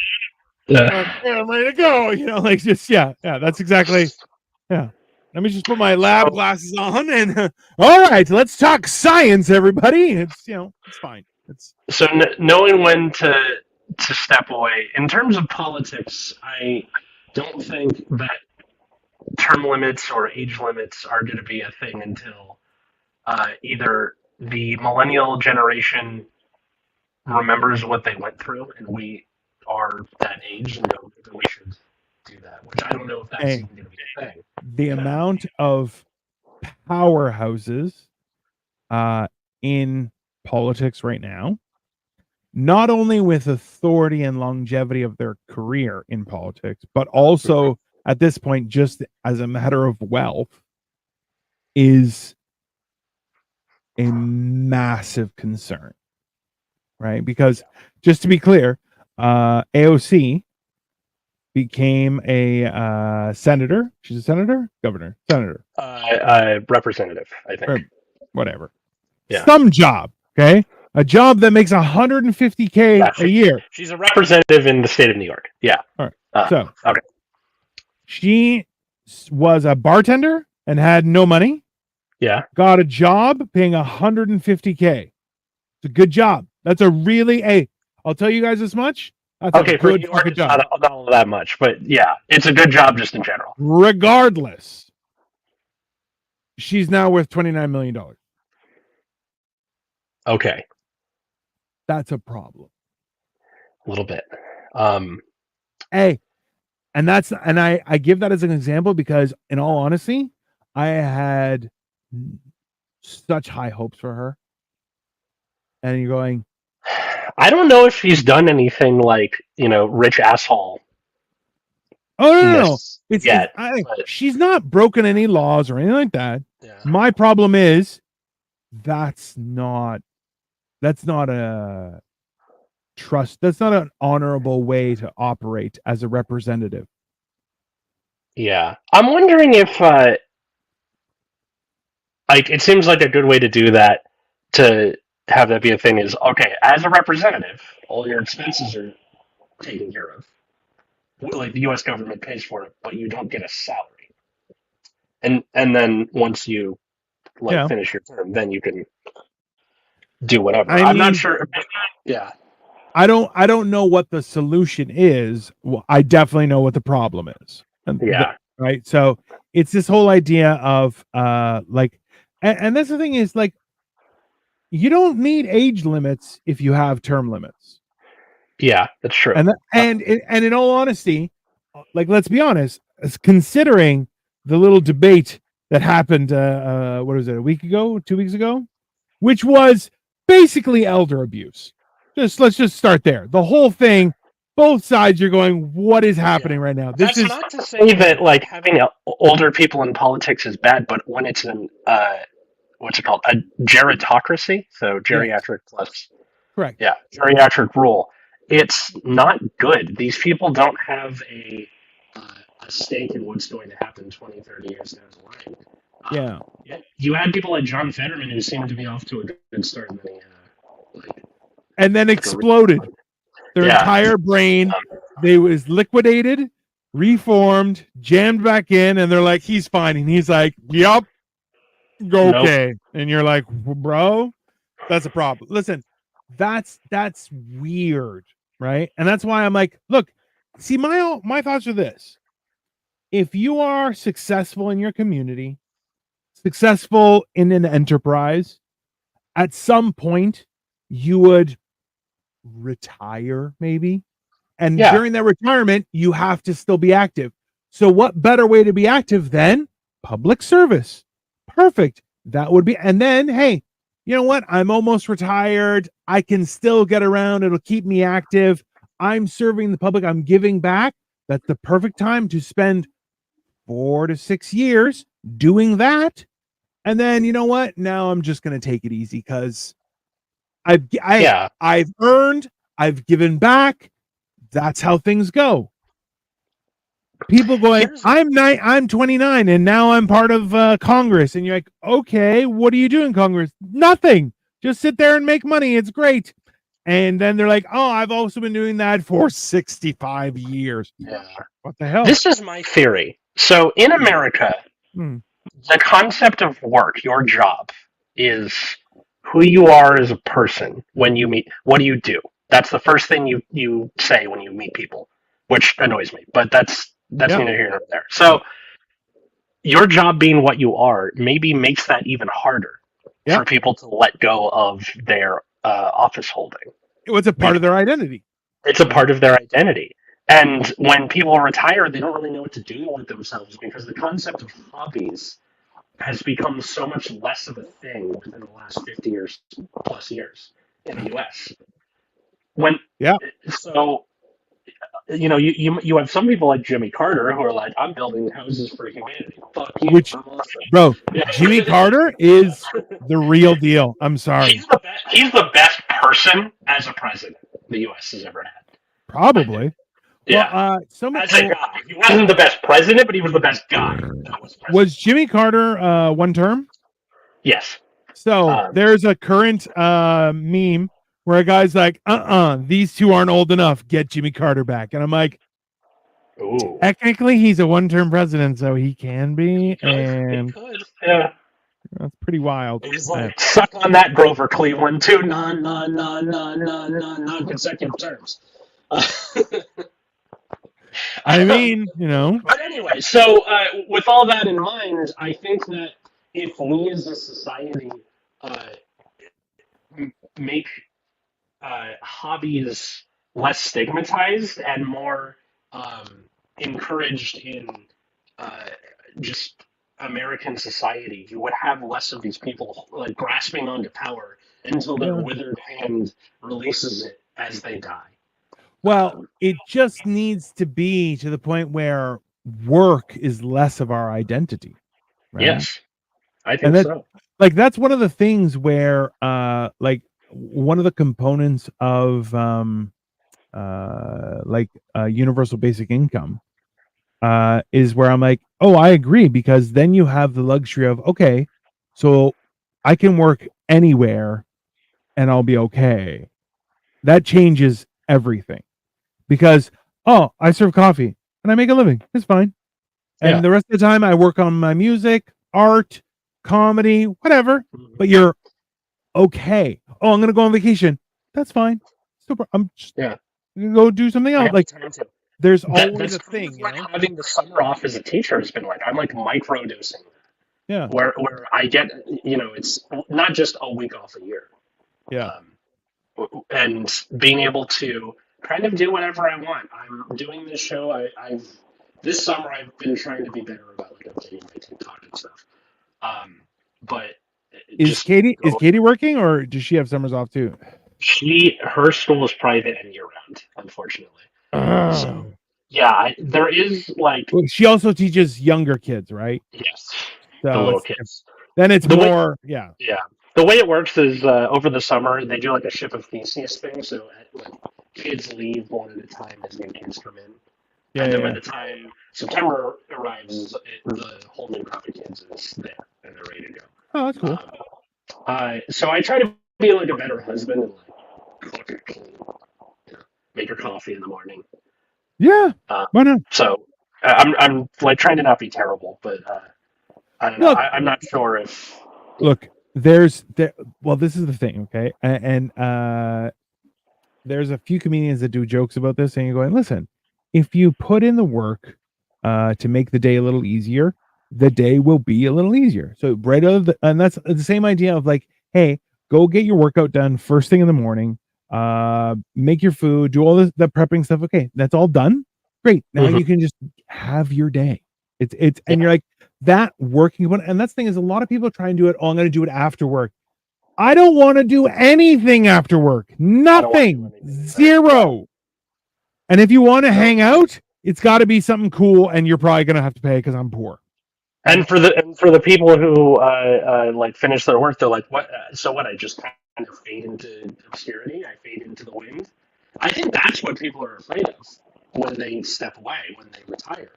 I'm ready to go. You know, like just, yeah, that's exactly, yeah. Let me just put my lab glasses on and all right, let's talk science, everybody. It's, it's fine. So knowing when to step away. In terms of politics, I don't think that term limits or age limits are going to be a thing until either the millennial generation remembers what they went through, and we are that age, and we should do that. Which I don't know if that's even going to be a thing. The amount of powerhouses in politics right now, not only with authority and longevity of their career in politics, but also at this point, just as a matter of wealth, is a massive concern, right? Because just to be clear, AOC became a senator. She's a senator, governor, senator, representative, I think, or whatever. Yeah, some job. Okay, a job that makes $150K a year. She's a representative in the state of New York. Yeah. All right. Okay. She was a bartender and had no money. Yeah. Got a job paying $150K. It's a good job. That's a really I'll tell you guys this much. That's okay, for New York, it's not all that much, but yeah, it's a good job just in general. Regardless, she's now worth $29 million. Okay. That's a problem. A little bit. And I give that as an example because, in all honesty, I had such high hopes for her. And you're going, I don't know if she's done anything like, rich asshole. Oh no. She's not broken any laws or anything like that. Yeah. My problem is that's not a trust. That's not an honorable way to operate as a representative. Yeah. I'm wondering if like it seems like a good way to do that, to have that be a thing, is okay, as a representative, all your expenses are taken care of. Like the US government pays for it, but you don't get a salary. And then once you like Yeah. finish your term, then you can do whatever. I I'm not mean, sure. Yeah. I don't know what the solution is. Well, I definitely know what the problem is. Yeah. Right. So it's this whole idea of like, and that's the thing is like, you don't need age limits if you have term limits. Yeah, that's true. And in all honesty, like let's be honest, considering the little debate that happened what was it, a week ago, 2 weeks ago, which was basically elder abuse. Let's just start there. The whole thing, both sides, you're going, what is happening right now? That's not to say that like having older people in politics is bad, but when it's an what's it called, a gerontocracy, so geriatric plus, correct. Yeah, geriatric rule, it's not good. These people don't have a stake in what's going to happen 20, 30 years down the line. Yeah. You had people like John Fetterman who seemed to be off to a good start, and then and then exploded. Their entire brain, they was liquidated, reformed, jammed back in, and they're like, he's fine. And he's like, yep, okay. Nope. And you're like, bro, that's a problem. Listen, that's weird, right? And that's why I'm like, look, see, my thoughts are this. If you are successful in your community, successful in an enterprise, at some point you would retire maybe, and during that retirement you have to still be active. So what better way to be active than public service? Perfect. That would be. And then, hey, you know what, I'm almost retired, I can still get around, it'll keep me active, I'm serving the public, I'm giving back. That's the perfect time to spend 4 to 6 years doing that. And then, you know what, now I'm just going to take it easy because I've earned, I've given back. That's how things go. People going, I'm 29 and now I'm part of Congress. And you're like, okay, what do you do in Congress? Nothing. Just sit there and make money. It's great. And then they're like, oh, I've also been doing that for 65 years. Yeah. What the hell? This is my theory. So in America, the concept of work, your job, is who you are as a person when you meet. What do you do? That's the first thing you say when you meet people, which annoys me, but that's neither here nor there. So your job being what you are maybe makes that even harder for people to let go of their office holding. It's a part of their identity. It's a part of their identity. And when people retire, they don't really know what to do with themselves because the concept of hobbies has become so much less of a thing within the last 50 years plus years in the US. So, you know, you have some people like Jimmy Carter who are like, I'm building houses for humanity. Fuck you. Bro, Jimmy Carter is the real deal. I'm sorry. He's the best person as a president the US has ever had. Probably. Yeah. Well, as a guy. He wasn't the best president, but he was the best guy. Was Jimmy Carter one term? Yes. So there's a current meme where a guy's like, these two aren't old enough. Get Jimmy Carter back. And I'm like, ooh. Technically, he's a one-term president, so he can be. And yeah. That's pretty wild. He's like, suck on that, Grover Cleveland, too. Non-consecutive terms. I mean, you know. But anyway, so with all that in mind, I think that if we as a society make hobbies less stigmatized and more encouraged in just American society, you would have less of these people like grasping onto power until their withered hand releases it as they die. Well, it just needs to be to the point where work is less of our identity. Right? Yes, I think so. Like that's one of the things where, like one of the components of, universal basic income, is where I'm like, oh, I agree, because then you have the luxury of, okay, So I can work anywhere and I'll be okay. That changes everything because, oh, I serve coffee and I make a living. It's fine. And Yeah. the rest of the time I work on my music, art, comedy, whatever. But you're okay. Oh, I'm going to go on vacation. That's fine. Super. I'm just Yeah. gonna go do something I else. have Like time to. there's That, always that's a thing, you what know? having the summer off as a teacher has been like. I'm like micro dosing, Yeah. where I get, it's not just a week off a year. Yeah. And being able to kind of do whatever I want. I'm doing this show. I've this summer I've been trying to be better about like updating my TikTok and stuff. But Is just Katie working or does she have summers off too? her school is private and year round, unfortunately. So yeah, there is like Well, she also teaches younger kids, right? yes, So the little kids. then it's The way- more, yeah. Yeah. The way it works is over the summer they do like a ship of Theseus thing. So like kids leave one at a time as new kids come in. Yeah, And then yeah. by the time September arrives, the whole new crop of kids is there and they're ready to go. Oh, that's cool. So I try to be like a better husband and like cook, clean, make her coffee in the morning. Yeah. Why not? So I'm like trying to not be terrible, but I don't know. Look. I'm not sure if Look, well, this is the thing, okay? And there's a few comedians that do jokes about this, and you're going, listen, if you put in the work to make the day a little easier, the day will be a little easier. So right out of and that's the same idea of like, hey, go get your workout done first thing in the morning, make your food, do all the prepping stuff. Okay, that's all done. Great. Now you can just have your day. It's and you're like that working, and that's the thing is a lot of people try and do it. Oh, I'm going to do it after work. I don't want to do anything after work. Nothing. Zero. And if you want to hang out, it's got to be something cool, and you're probably going to have to pay because I'm poor. And for the people who like finish their work, they're like, "What? So what? I just kind of fade into obscurity. I fade into the wind." I think that's what people are afraid of when they step away, when they retire.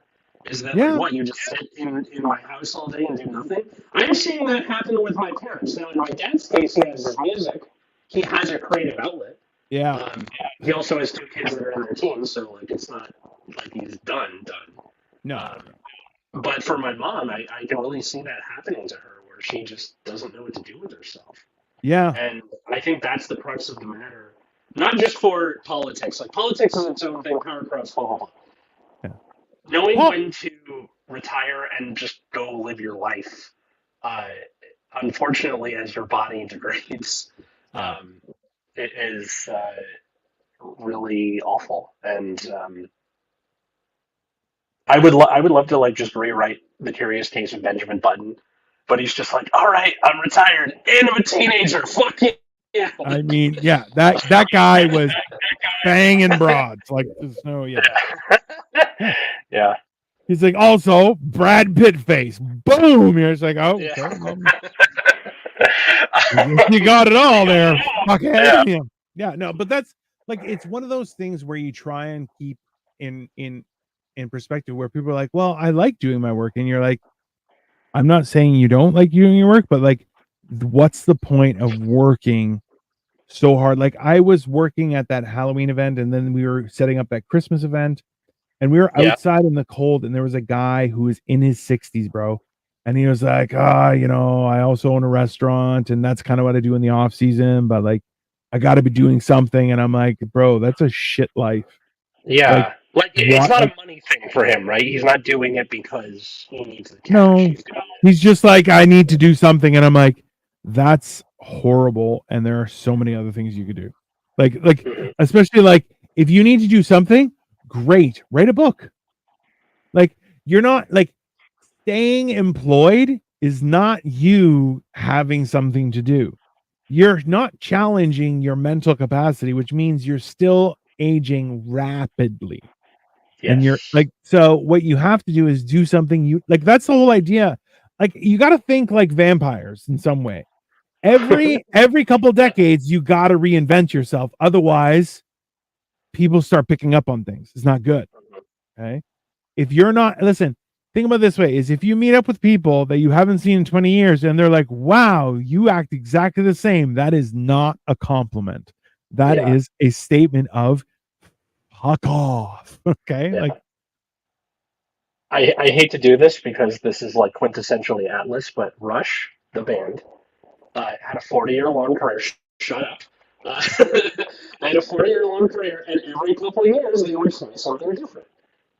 Is that like, what? You just sit in my house all day and do nothing? I'm seeing that happen with my parents. Now, in my dad's case, he has his music. He has a creative outlet. Yeah. He also has two kids that are in their teens, so like it's not like he's done. No. But for my mom, I can really see that happening to her, where she just doesn't know what to do with herself. Yeah. And I think that's the crux of the matter. Not just for politics. Like, politics is its own thing, power corrupts, blah, blah, blah. Yeah. Knowing when to retire and just go live your life, unfortunately, as your body degrades, it is really awful. And I would love to like just rewrite The Curious Case of Benjamin Button, but he's just like, all right, I'm retired and I'm a teenager. Fuck yeah. I mean, yeah, that guy was banging broads. Like there's no Yeah. He's like, also Brad Pitt face. Boom. You're just like, oh, okay. You got it all there. Okay. Yeah. No, but that's like it's one of those things where you try and keep in perspective where people are like, well, I like doing my work, and you're like, I'm not saying you don't like doing your work, but like, what's the point of working so hard? Like I was working at that Halloween event, and then we were setting up that Christmas event, and we were outside in the cold, and there was a guy who was in his 60s, bro, and he was like, I also own a restaurant, and that's kind of what I do in the off season, but like I got to be doing something. And I'm like, bro, that's a shit life. Yeah. Like it's not a money thing for him, right? He's not doing it because he needs the cash. No, he's just like, I need to do something. And I'm like, that's horrible. And there are so many other things you could do. Like, especially like if you need to do something, great, write a book. Like you're not like staying employed is not you having something to do. You're not challenging your mental capacity, which means you're still aging rapidly. Yes. And you're like, so what you have to do is do something you like. That's the whole idea. Like you got to think like vampires in some way. Every couple of decades, you got to reinvent yourself. Otherwise, people start picking up on things. It's not good. Okay. If you're not, listen, think about it this way: is if you meet up with people that you haven't seen in 20 years, and they're like, "Wow, you act exactly the same," that is not a compliment. That Yeah. is a statement of fuck off. Okay, Yeah. like I hate to do this because this is like quintessentially Atlas, but Rush, the band, had a 40-year long career. Shut up. They had a 40-year long career, and every couple of years they would try something different.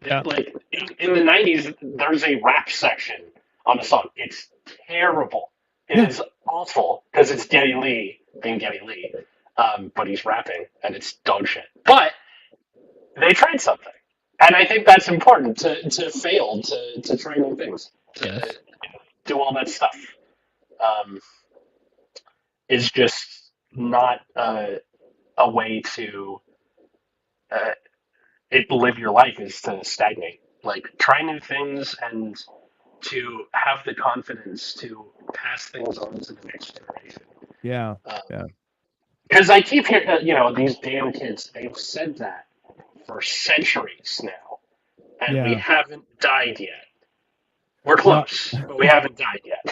yeah, Like in the 90s, there's a rap section on the song. It's terrible. It yeah, is awful because it's Geddy Lee being Geddy Lee, but he's rapping and it's dog shit. But they tried something, and I think that's important to fail to try new things to yes, do all that stuff. Um, is just not a way to uh, live your life is to stagnate. Like try new things and to have the confidence to pass things on to the next generation. yeah, yeah, Because I keep hearing, these damn kids. They've said that for centuries now, and we yeah. haven't died yet. We're Well, close, but we haven't died yet.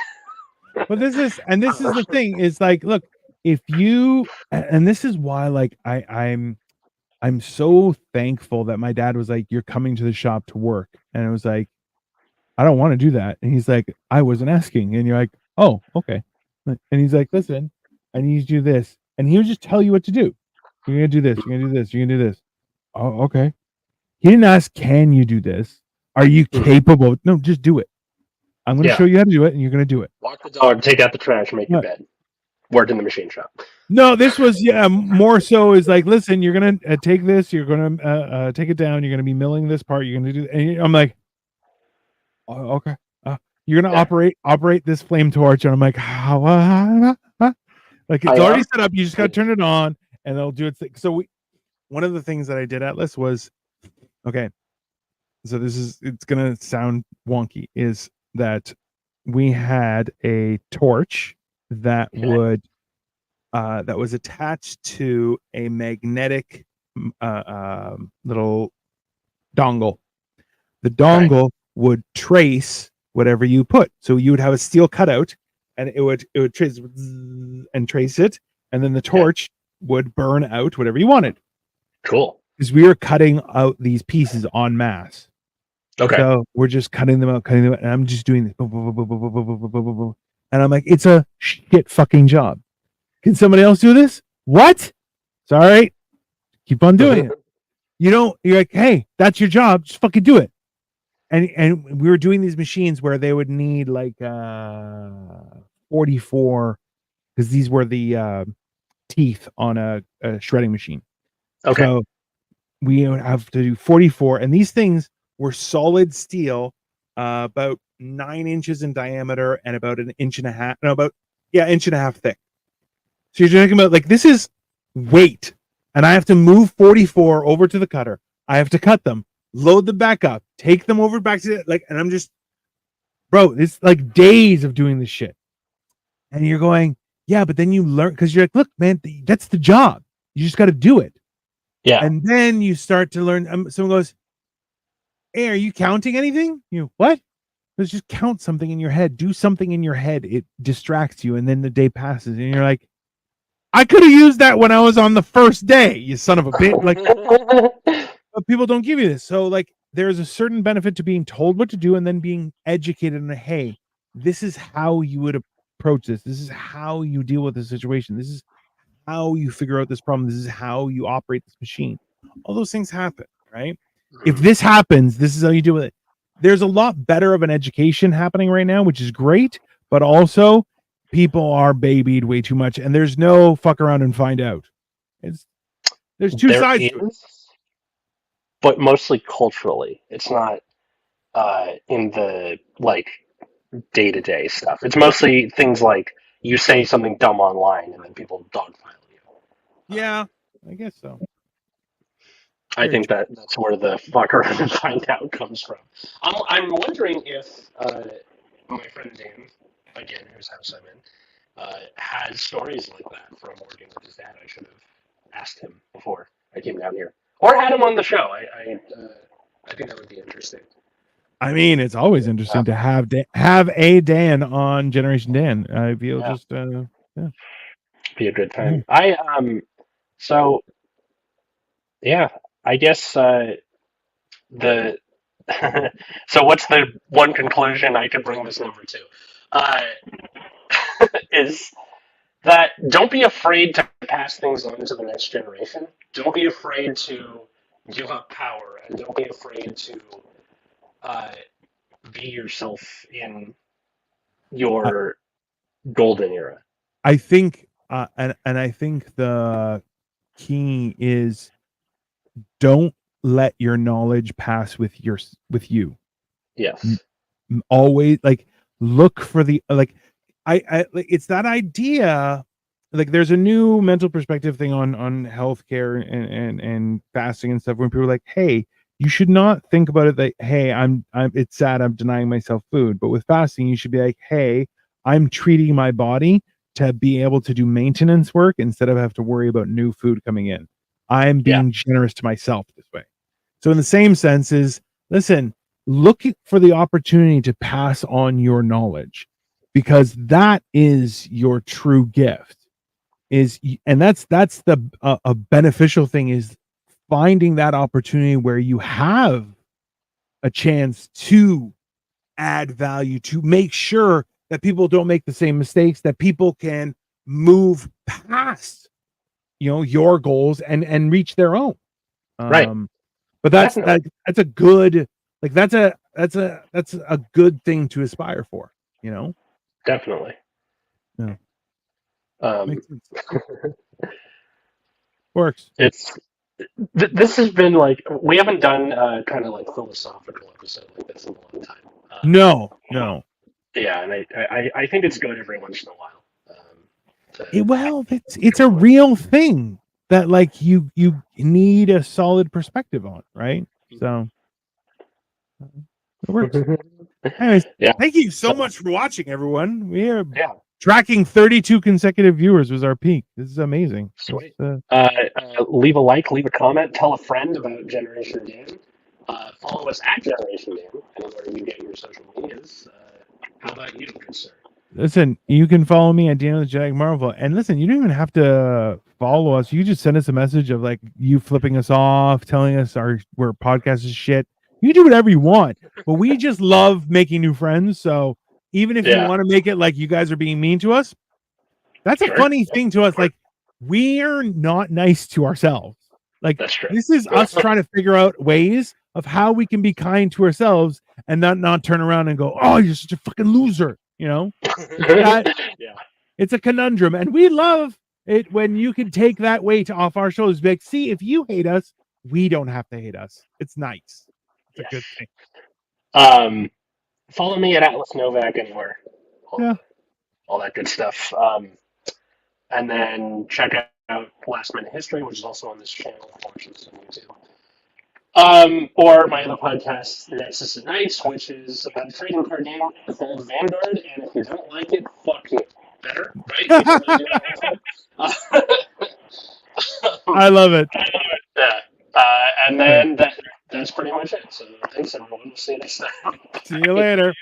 but this is the thing is like, look, if you, and this is why, like, I'm so thankful that my dad was like, "You're coming to the shop to work," and it was like, "I don't want to do that," and he's like, "I wasn't asking," and you're like, "Oh, okay," and he's like, "Listen, I need you to do this," and he would just tell you what to do. You're gonna do this. You're gonna do this. You're gonna do this. Oh, okay. He didn't ask, "Can you do this? Are you capable?" No, just do it. I'm gonna Yeah, show you how to do it, and you're gonna do it. walk the dog, take out the trash, make your bed. Worked in the machine shop. No, this was more so is like, listen, you're gonna take this, you're gonna take it down, you're gonna be milling this part, you're gonna do, and I'm like, oh, okay, you're gonna Yeah. operate this flame torch, and I'm like, how, like it's already set up, you just gotta turn it on, and it'll do its thing. So one of the things that I did, Atlas, was okay. So it's gonna sound wonky, is that we had a torch that Okay. would that was attached to a magnetic little dongle. The dongle would trace whatever you put. So you would have a steel cutout, and it would trace and trace it, and then the torch would burn out whatever you wanted. Cool. Because we were cutting out these pieces en masse. Okay. So we're just cutting them out, and I'm just doing this. And I'm like, it's a shit fucking job. Can somebody else do this? What? Sorry. Keep on doing it. You're like, hey, that's your job. Just fucking do it. And we were doing these machines where they would need like 44, because these were the teeth on a shredding machine. Okay. So we would have to do 44, and these things were solid steel, about 9 inches in diameter and about an inch and a half. No, about inch and a half thick. So you're talking about like, this is weight, and I have to move 44 over to the cutter. I have to cut them, load them back up, take them over back to the, like, and I'm just, bro, it's like days of doing this shit. And you're going, yeah, but then you learn, because you're like, look, man, that's the job. You just got to do it. Yeah. And then you start to learn. Someone goes, hey, are you counting anything? You what? Let's just count something in your head. Do something in your head. It distracts you, and then the day passes, and you're like, I could have used that when I was on the first day, you son of a bitch. Like, but people don't give you this. So, like, there's a certain benefit to being told what to do and then being educated on, hey, this is how you would approach this. This is how you deal with the situation. This is how you figure out this problem. This is how you operate this machine. All those things happen, right? If this happens, this is how you deal with it. There's a lot better of an education happening right now, which is great, but also people are babied way too much, and there's no fuck around and find out. There's two sides to it. But mostly culturally. It's not in the like day-to-day stuff. It's mostly things like you say something dumb online and then people dogpile you. Yeah, I guess so. I think that's where the fuck around and find out comes from. I'm wondering if my friend Dan, again, whose house I'm in, has stories like that from working with his dad. I should have asked him before I came down here, or had him on the show. I think that would be interesting. I mean, it's always interesting to have a Dan on Generation Dan. I feel Yeah, just yeah. be a good Yeah. time. So yeah, I guess the so what's the one conclusion I could bring this number to? Uh, is that don't be afraid to pass things on to the next generation. Don't be afraid to give up power, and don't be afraid to uh, be yourself in I, your golden era. I think and I think the key is don't let your knowledge pass with you. Yes. Always like look for the like I like it's that idea like there's a new mental perspective thing on healthcare and fasting and stuff when people are like, hey, you should not think about it that hey, I'm it's sad I'm denying myself food, but with fasting you should be like, hey, I'm treating my body to be able to do maintenance work instead of have to worry about new food coming in. I'm Yeah. being generous to myself this way. So in the same sense is listen, looking for the opportunity to pass on your knowledge because that is your true gift is and that's the a beneficial thing is finding that opportunity where you have a chance to add value to make sure that people don't make the same mistakes that people can move past your goals and reach their own Right. but Definitely. that's a good like that's a good thing to aspire for, Definitely. Yeah. Um, Makes sense. Works. it's this has been like we haven't done kind of like philosophical episode like this in a long time. No. Yeah, and I think it's good every once in a while. Well, it's a real thing that like you need a solid perspective on, right? So it works. Anyways, Yeah. thank you so much for watching, everyone. We are Yeah. tracking 32 consecutive viewers was our peak. This is amazing. Sweet. Leave a like, leave a comment, tell a friend about Generation Dan. Follow us at Generation Dan, anywhere you get your social medias. How about you, good sir? Listen, you can follow me at Daniel the Genetic Marvel. And listen, you don't even have to follow us. You just send us a message of like you flipping us off, telling us our podcast is shit. You can do whatever you want. But we just love making new friends. So even if you want to make it like you guys are being mean to us, that's a funny thing to us. Like we're not nice to ourselves. Like That's true. This is us trying to figure out ways of how we can be kind to ourselves and not turn around and go, oh, you're such a fucking loser. It's a conundrum, and we love it when you can take that weight off our shoulders. Be like, see, if you hate us, we don't have to hate us. It's nice. It's a good thing. Follow me at Atlas Novak anywhere. Yeah. All that good stuff. And then check out Last Minute History, which is also on this channel. Watch this on YouTube. Or my other podcast, Nexus at Nights, which is about a trading card game called Vanguard, and if you don't like it, fuck you. Better, right? You don't really do I love it. Yeah. And then that's pretty much it. So thanks, everyone. We'll see you next time. See you later.